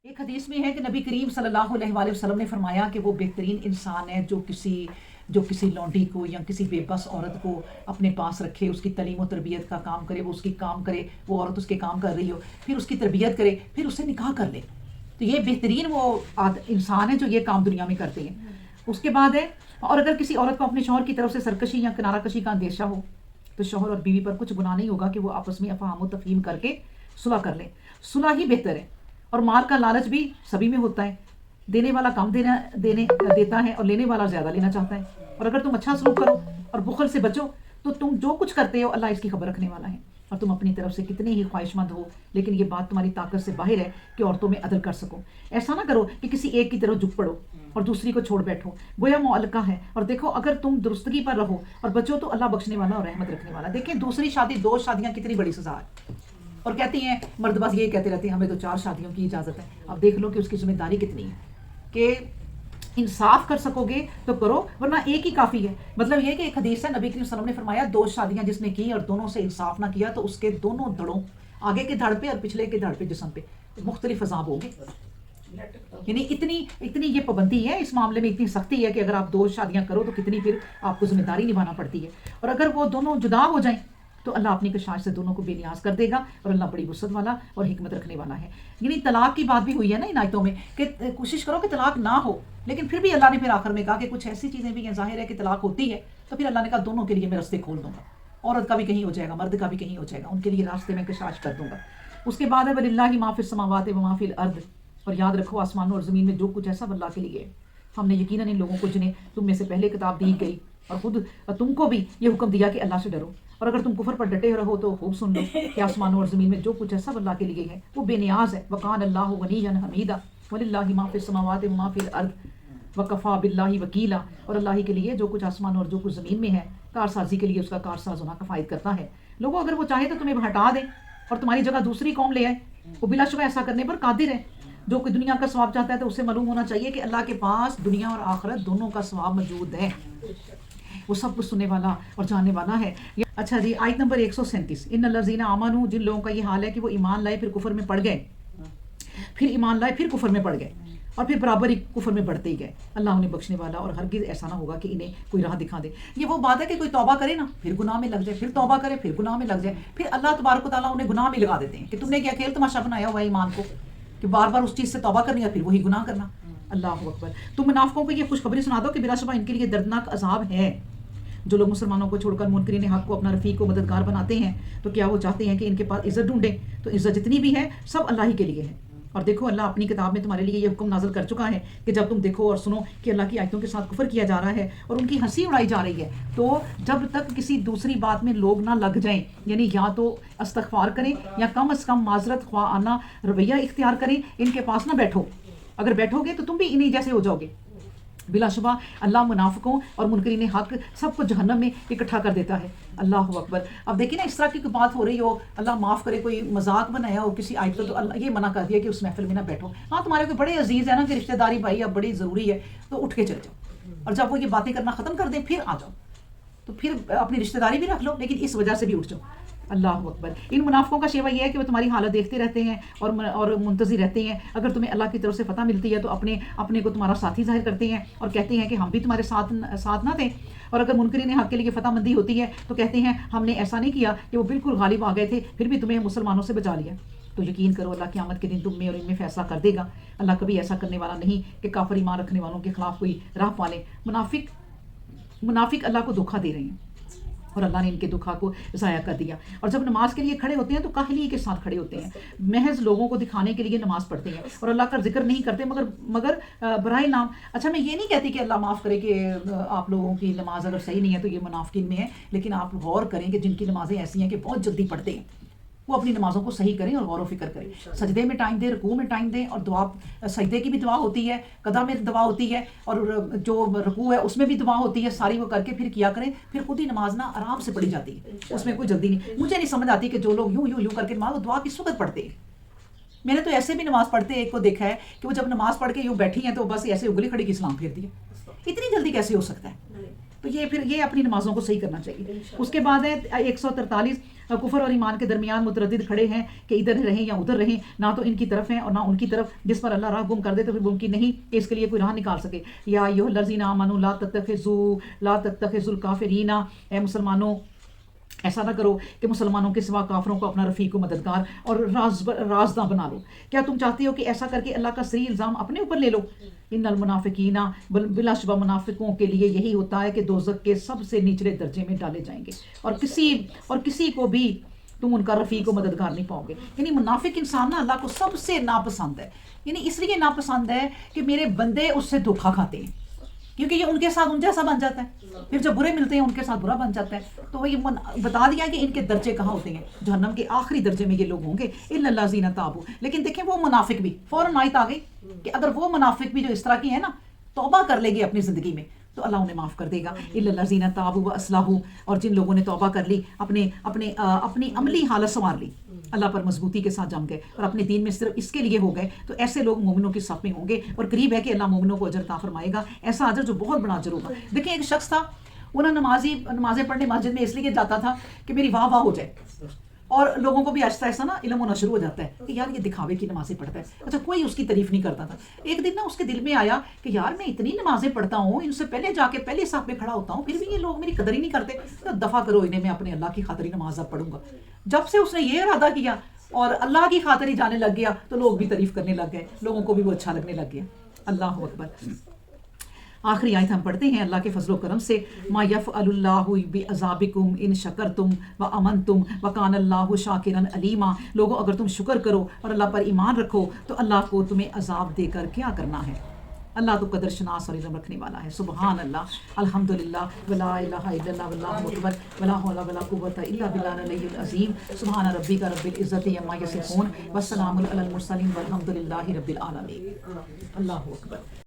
ایک حدیث میں ہے کہ نبی کریم صلی اللہ علیہ وآلہ وسلم نے فرمایا کہ وہ بہترین انسان ہے جو کسی لونڈی کو یا کسی بے بس عورت کو اپنے پاس رکھے، اس کی تعلیم و تربیت کا کام کرے، وہ اس کی کام کرے، وہ عورت اس کے کام کر رہی ہو، پھر اس کی تربیت کرے، پھر اسے نکاح کر لے. تو یہ بہترین وہ انسان ہے جو یہ کام دنیا میں کرتے ہیں. اس کے بعد ہے، اور اگر کسی عورت کو اپنے شوہر کی طرف سے سرکشی یا کنارہ کشی کا اندیشہ ہو تو شوہر اور بیوی پر کچھ گناہ نہیں ہوگا کہ وہ آپس میں افہام و تفہیم کر کے صلح کر لیں. صلح ہی بہتر ہے. اور مال کا لالچ بھی سبھی میں ہوتا ہے. دینے والا کم دیتا ہے اور لینے والا زیادہ لینا چاہتا ہے. اور اگر تم اچھا سلوک کرو اور بخل سے بچو تو تم جو کچھ کرتے ہو اللہ اس کی خبر رکھنے والا ہے. اور تم اپنی طرف سے کتنے ہی خواہش مند ہو لیکن یہ بات تمہاری طاقت سے باہر ہے کہ عورتوں میں عدل کر سکو. ایسا نہ کرو کہ کسی ایک کی طرف جھک پڑو اور دوسری کو چھوڑ بیٹھو، گویا معلقہ ہے. اور دیکھو اگر تم درستگی پر رہو اور بچو تو اللہ بخشنے والا اور رحمت رکھنے والا. دیکھیں دوسری شادی، 2 شادیاں کتنی بڑی سزا ہے. اور کہتی ہیں مرد بس یہی کہتے رہتے ہیں ہمیں تو 4 شادیوں کی اجازت ہے. اب دیکھ لو کہ اس کی ذمہ داری کتنی ہے کہ انصاف کر سکو گے تو کرو ورنہ ایک ہی کافی ہے. مطلب یہ کہ ایک حدیث ہے نبی کریم صلی اللہ علیہ وسلم نے فرمایا 2 شادیاں جس نے کی اور دونوں سے انصاف نہ کیا تو اس کے دونوں دھڑوں، آگے کے دھڑ پہ اور پچھلے کے دھڑ پہ جسم پہ مختلف عذاب ہوگے. یعنی اتنی یہ پابندی ہے اس معاملے میں، اتنی سختی ہے کہ اگر آپ 2 شادیاں کرو تو کتنی پھر آپ کو ذمہ داری نبھانا پڑتی ہے. اور اگر وہ دونوں جدا ہو جائیں تو اللہ اپنی کشاش سے دونوں کو بے نیاز کر دے گا اور اللہ بڑی وسعت والا اور حکمت رکھنے والا ہے. یعنی طلاق کی بات بھی ہوئی ہے نا ان آیتوں میں کہ کوشش کرو کہ طلاق نہ ہو، لیکن پھر بھی اللہ نے پھر آخر میں کہا کہ کچھ ایسی چیزیں بھی ہیں، ظاہر ہے کہ طلاق ہوتی ہے تو پھر اللہ نے کہا دونوں کے لیے میں راستے کھول دوں گا. عورت کا بھی کہیں ہو جائے گا، مرد کا بھی کہیں ہو جائے گا، ان کے لیے راستے میں کشاش کر دوں گا. اس کے بعد ہے وَلِلَّهِ مَا فِي السَّمَاوَاتِ وَمَا فِي الْأَرْضِ. اور یاد رکھو آسمانوں اور زمین میں جو کچھ ہے سب اللہ کے لیے ہے. ہم نے یقیناً ان لوگوں کو جنہیں تم میں سے پہلے کتاب دی گئی اور خود تم کو بھی یہ حکم دیا کہ اللہ سے ڈرو. اور اگر تم کفر پر ڈٹے رہو تو خوب سن لو کہ آسمانوں اور زمین میں جو کچھ ہے سب اللہ کے لیے ہے، وہ بے نیاز ہے. وَقَانَ اللَّهُ غَنِيًّا حَمِيدًا وَلِلَّهِ مَا فِي السَّمَاوَاتِ وَمَا فِي الْأَرْضِ وَكَفَىٰ بِاللَّهِ وَكِيلًا. اور اللہ ہی کے لیے جو کچھ آسمان اور جو کچھ زمین میں ہے کارسازی کے لیے اس کا کارساز ہونا کفایت کرتا ہے. لوگوں اگر وہ چاہے تو تمہیں ہٹا دے اور تمہاری جگہ دوسری قوم لے آئے، وہ بلا شبہ ایسا کرنے پر قادر ہے. جو کوئی دنیا کا ثواب چاہتا ہے تو اسے معلوم ہونا چاہیے کہ اللہ کے پاس دنیا اور آخرت دونوں کا ثواب موجود ہے. وہ سب کچھ سننے والا اور جاننے والا ہے. اچھا جی، آیت نمبر 137. ان الذین آمنوا، جن لوگوں کا یہ حال ہے کہ وہ ایمان لائے پھر کفر میں پڑ گئے، پھر ایمان لائے پھر کفر میں پڑ گئے اور پھر برابر ہی کفر میں بڑھتے ہی گئے، اللہ انہیں بخشنے والا اور ہرگز ایسا نہ ہوگا کہ انہیں کوئی راہ دکھا دے. یہ وہ بات ہے کہ کوئی توبہ کرے نا پھر گناہ میں لگ جائے، پھر توبہ کرے پھر گناہ میں لگ جائے، پھر اللہ تبارک و تعالیٰ انہیں گناہ میں لگا دیتے ہیں کہ تم نے کیا کھیل تماشا بنایا ہوا ہے ایمان کو کہ بار بار اس چیز سے توبہ کرنی ہے پھر وہی گناہ کرنا. اللہ اکبر. تم منافقوں کو یہ خوشخبری سنا دو کہ بلا شبہ ان کے لیے دردناک عذاب ہے. جو لوگ مسلمانوں کو چھوڑ کر منکرین حق کو اپنا رفیق و مددگار بناتے ہیں تو کیا وہ چاہتے ہیں کہ ان کے پاس عزت ڈھونڈیں؟ تو عزت جتنی بھی ہے سب اللہ ہی کے لیے ہے. اور دیکھو اللہ اپنی کتاب میں تمہارے لیے یہ حکم نازل کر چکا ہے کہ جب تم دیکھو اور سنو کہ اللہ کی آیتوں کے ساتھ کفر کیا جا رہا ہے اور ان کی ہنسی اڑائی جا رہی ہے، تو جب تک کسی دوسری بات میں لوگ نہ لگ جائیں، یعنی یا تو استغفار کریں یا کم از کم معذرت خواہانہ رویہ اختیار کریں، ان کے پاس نہ بیٹھو. اگر بیٹھو گے تو تم بھی انہی جیسے ہو جاؤ گے. بلا شبہ اللہ منافقوں اور منکرین حق سب کو جہنم میں اکٹھا کر دیتا ہے. اللہ اکبر. اب دیکھیں نا اس طرح کی کوئی بات ہو رہی ہو، اللہ معاف کرے کوئی مذاق بنایا ہو کسی آیت کا تو اللہ یہ منع کر دیا کہ اس محفل میں نہ بیٹھو. ہاں تمہارے کوئی بڑے عزیز ہے نا کہ رشتہ داری بھائی اب بڑی ضروری ہے تو اٹھ کے چلے جاؤ، اور جب وہ یہ باتیں کرنا ختم کر دیں پھر آ جاؤ، تو پھر اپنی رشتہ داری بھی رکھ لو لیکن اس وجہ سے بھی اٹھ جاؤ. اللہ اکبر. ان منافقوں کا شیوہ یہ ہے کہ وہ تمہاری حالت دیکھتے رہتے ہیں اور منتظر رہتے ہیں. اگر تمہیں اللہ کی طرف سے فتح ملتی ہے تو اپنے کو تمہارا ساتھی ظاہر کرتے ہیں اور کہتے ہیں کہ ہم بھی تمہارے ساتھ نہ تھے. اور اگر منکرین حق کے لیے فتح مندی ہوتی ہے تو کہتے ہیں ہم نے ایسا نہیں کیا کہ وہ بالکل غالب آ گئے تھے پھر بھی تمہیں مسلمانوں سے بچا لیا. تو یقین کرو اللہ قیامت کے دن تم میں اور ان میں فیصلہ کر دے گا. اللہ کبھی ایسا کرنے والا نہیں کہ کافر ایمان رکھنے والوں کے خلاف کوئی راہ پالے. منافق اللہ کو دھوکہ دے رہے ہیں اور اللہ نے ان کے دکھا کو ضائع کر دیا. اور جب نماز کے لیے کھڑے ہوتے ہیں تو کاہلی کے ساتھ کھڑے ہوتے ہیں، محض لوگوں کو دکھانے کے لیے نماز پڑھتے ہیں اور اللہ کا ذکر نہیں کرتے مگر برائے نام. اچھا میں یہ نہیں کہتی کہ اللہ معاف کرے کہ آپ لوگوں کی نماز اگر صحیح نہیں ہے تو یہ منافقین میں ہے، لیکن آپ غور کریں کہ جن کی نمازیں ایسی ہیں کہ بہت جلدی پڑھتے ہیں وہ اپنی نمازوں کو صحیح کریں اور غور و فکر کریں. سجدے میں ٹائم دیں، رکوع میں ٹائم دیں، اور دعا سجدے کی بھی دعا ہوتی ہے، قضا میں دعا ہوتی ہے، اور جو رکوع ہے اس میں بھی دعا ہوتی ہے. ساری وہ کر کے پھر کیا کریں، پھر خود ہی نماز نا آرام سے پڑھی جاتی ہے، اس میں کوئی جلدی نہیں. مجھے نہیں سمجھ آتی کہ جو لوگ یوں کر کے نماز وہ دعا کس وقت پڑھتے ہیں. میں نے تو ایسے بھی نماز پڑھتے ایک کو دیکھا ہے کہ وہ جب نماز پڑھ کے یوں بیٹھی ہیں تو بس ایسے اگلی کھڑی کی سلام پھیر دیا. اتنی جلدی کیسے ہو سکتا ہے؟ تو یہ اپنی نمازوں کو صحیح کرنا چاہیے. اس کے بعد ہے 143 کفر اور ایمان کے درمیان متردد کھڑے ہیں کہ ادھر رہیں یا ادھر رہیں, نہ تو ان کی طرف ہیں اور نہ ان کی طرف, جس پر اللہ راہ گم کر دے تو پھر ممکن نہیں کہ اس کے لیے کوئی راہ نکال سکے. یا ایھا الذین آمنوا لا تتخذوا الکافرین, اے مسلمانوں ایسا نہ کرو کہ مسلمانوں کے سوا کافروں کو اپنا رفیق و مددگار اور رازداں بنا لو. کیا تم چاہتے ہو کہ ایسا کر کے اللہ کا صحیح الزام اپنے اوپر لے لو؟ ان المنافقین, بلا شبہ منافقوں کے لیے یہی ہوتا ہے کہ دوزخ کے سب سے نچلے درجے میں ڈالے جائیں گے, اور کسی کو بھی تم ان کا رفیق و مددگار نہیں پاؤ گے. یعنی منافق انسان نا اللہ کو سب سے ناپسند ہے. یعنی اس لیے ناپسند ہے کہ میرے بندے اس سے دھوکا کھاتے ہیں, کیونکہ یہ ان کے ساتھ ان جیسا بن جاتا ہے, پھر جب برے ملتے ہیں ان کے ساتھ برا بن جاتا ہے. تو وہ یہ بتا دیا کہ ان کے درجے کہاں ہوتے ہیں, جہنم کے آخری درجے میں یہ لوگ ہوں گے, الا الذین تابوا. لیکن دیکھیں وہ منافق بھی فوراً آیت آ گئی کہ اگر وہ منافق بھی جو اس طرح کی ہے نا توبہ کر لے گی اپنی زندگی میں تو اللہ انہیں معاف کر دے گا. الا الذین تابوا واصلحوا, اور جن لوگوں نے توبہ کر لی, اپنی عملی حالت سنوار لی, اللہ پر مضبوطی کے ساتھ جم گئے اور اپنے دین میں صرف اس کے لیے ہو گئے, تو ایسے لوگ مومنوں کی صف میں ہوں گے, اور قریب ہے کہ اللہ مومنوں کو اجر عطا فرمائے گا, ایسا اجر جو بہت بڑا اجر ہوگا. دیکھیں ایک شخص تھا, وہ نا نمازیں پڑھنے مسجد میں اس لیے جاتا تھا کہ میری واہ واہ ہو جائے, اور لوگوں کو بھی آہستہ آہستہ نا علم ہونا شروع ہو جاتا ہے کہ یار یہ دکھاوے کی نمازیں پڑھتا ہے. اچھا کوئی اس کی تعریف نہیں کرتا تھا. ایک دن نا اس کے دل میں آیا کہ یار میں اتنی نمازیں پڑھتا ہوں, ان سے پہلے جا کے پہلے صف میں کھڑا ہوتا ہوں, پھر بھی یہ لوگ میری قدر ہی نہیں کرتے, تو دفع کرو انہیں, میں اپنے اللہ کی خاطر ہی نماز اب پڑھوں گا. جب سے اس نے یہ ارادہ کیا اور اللہ کی خاطر ہی جانے لگ گیا تو لوگ بھی تعریف کرنے لگ گئے, لوگوں کو بھی وہ اچھا لگنے لگ گیا. اللہ اکبر. آخری آیت ہم پڑھتے ہیں اللہ کے فضل و کرم سے. ما یفعل اللہ بعذابکم ان شکرتم وامنتم وکان اللہ شاکرا علیما. لوگوں اگر تم شکر کرو اور اللہ پر ایمان رکھو تو اللہ کو تمہیں عذاب دے کر کیا کرنا ہے. اللہ تو قدر شناس اور علم رکھنے والا ہے. سبحان اللہ, الحمدللہ, ولا الہ الا اللہ, واللہ اکبر, ولا حول ولا قوۃ الا باللہ العلی العظیم. سبحان ربک رب العزۃ عما یصفون والسلام علی المرسلین والحمد للہ رب العالمین. اللہ اکبر.